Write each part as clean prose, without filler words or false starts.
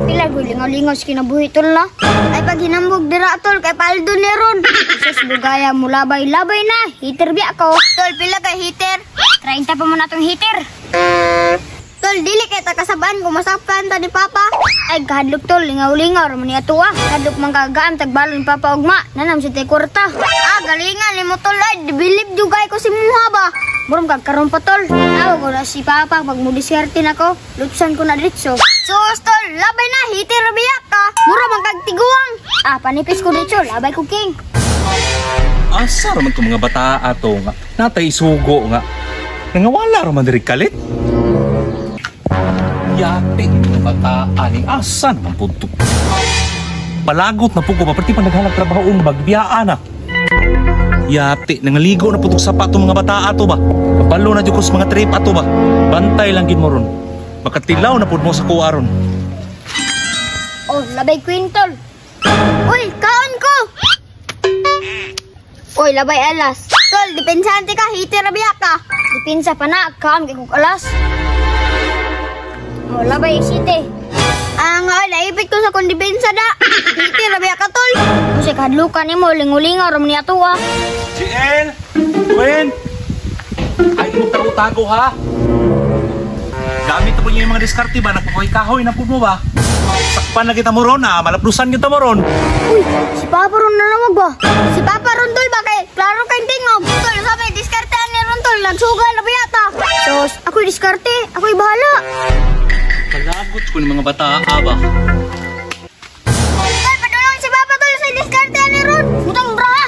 Pila ko lingaw-lingaw sa kinabuhi tol na. Ay pag hinambog dira tol kay paldo ni ron. Sus bugaya mo labay-labay na. Heater biya ko. Tol pila kay heater? 30 pa mo na tong heater. Tol dili kay ta kasabaan ko masapkan ta ni Papa. Ay kahadlok tol lingaw-lingaw ra man niya tuwa. Kadlok manggagaan tagbalon ni Papa ugma. Nanam si tay kwarta. Galingan ni mo tol ay bilib jugay ko si muha ba. Murom kagkaroon pa tol. Ako ko na si Papa pag mo diskarte na ko. Lutsan ko na ditso. Sus tol, labay na heater biyak ka. Mura man kag tiguang. Panipis ko ditso, labay ko king. Asa raman to mga bata ato nga. Natay sugo nga. Nangawala raman diri kalit. Yate mga bata aning asa naman punto. Palagot na po ko paperti pa naghalag trabaho magbiyaan na. Yate, nangaligo na putok sapato mga bata ato ba? Kabalo na dyan ko sa mga trip ato ba? Bantay lang gin mo ron. Makatilaw na pud mo sa kuwaron. Oh, labay kwintol. Uy, kaon ko! Uy, labay alas. Tol, dipensante ka, heater biyak ka. Dipinsa pa na, kaon kay kong alas. Oh, labay isite. Naipit ko sa kondipensa da. Heater biyak ka, tol. Kasi kadlukan ni mo, lingulingaw ram niya tuwa. GL! Gwen! Ay, tago ha? Gamit na po niyo yung mga diskarte ba? Nagpakoy-kahoy na po mo ba? Sakpan na kita mo ron ha? Malaplusan kita mo ron. Uy, si Papa ron nalamag ba? Si Papa ron tol ba? Kay klaro kayong tingog. Tol, sabi, diskartean ni ron tol. Nagsugal na biyata. Sos, ako'y diskarte. Ako'y bahala. Palagot ko ng mga bata ba? Tol, padulong si Papa tol sa diskartean ni ron. Mutang bra ha?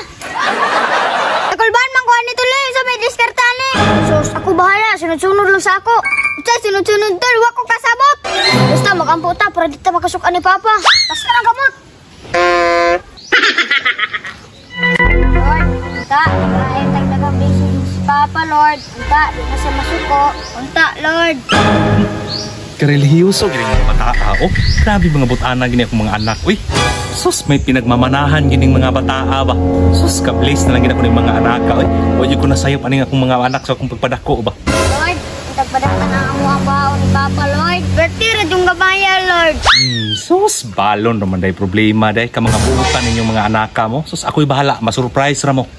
Takulban man ko ni tol eh. Sabi, diskartean ni. Sos, ako bahala. Sunod-sunod lang sa ako. Basta sunod-sunod tol. Huwag ko kasabot. Basta magampo ta para di ta makasukan ni Papa. Tas ka ng gamot. Lord, unta, ay tagdagang-blessing si Papa, Lord. Unta, di na siya masuko. Unta, Lord. Karelihiyoso gini mga bata o. Grabe mga butana gini akong mga anak. Uy, sus may pinagmamanahan gining mga bata ba. Sus ka-place na lang gini ako ng mga anak. Uy, wala ko na sayop aning akong mga anak sa akong pagpadako ba. Lord, tagpadaka na ang mga bao ni Papa, Lord. Bertira yung gamaya, Lord. Sus, balon naman dahi problema dahi ka mga buutan ninyong mga anak mo. Sus, ako'y bahala, masurprise ra mo.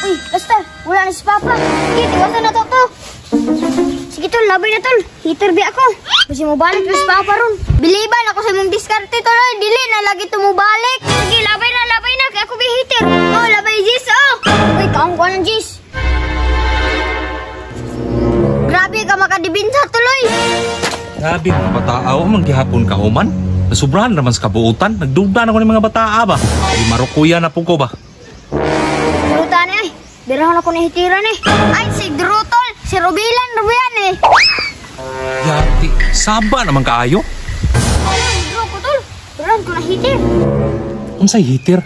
Uy, basta, wala na si Papa. Sige, tiwasan na to. Sige tol, labay na tol. Heater bi ako. Kasi mo balik na si Papa ron. Biliban ako sa mong diskarte tol. Dili na lagi to mo balik. Sige, labay na. Kaya ako bi heater. Oh, labay Jis, oh. Uy, kaong ko ng Jis. Grabe ka makadibinsa tuloy. Grabe mga bata o, manggihapon ka human. Nasubrahan naman sa kabuutan. Nagduda na ko ng mga bata ba. Di marukuya na po ko ba. Drutan eh. Birahan ako na hitiran eh. Ay, si Drutol. Si Rubilan eh. Yati, saba naman kaayo. Ay, Dru ko tol. Birahan ko na hitir. Unsay hitir?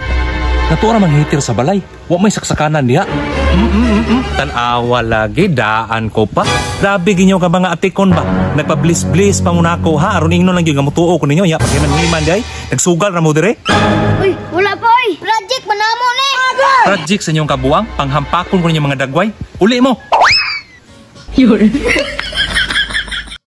Natuwa naman hitir sa balay. Wa may saksakanan diha. Tanawa lagi, daan ko pa. Grabe ginyo ka mga atikon ba? Nagpa-bliss-bliss pangunako ha. Aron ingno lang yung gamutuo ko ninyo. Ya, pagkiman-himan day. Nagsugal na mo dire. Uy, wala pa oy. Project manamo ni. Project sa inyong kabuang. Panghampakon ko ninyo mga dagway. Uli mo. Yun.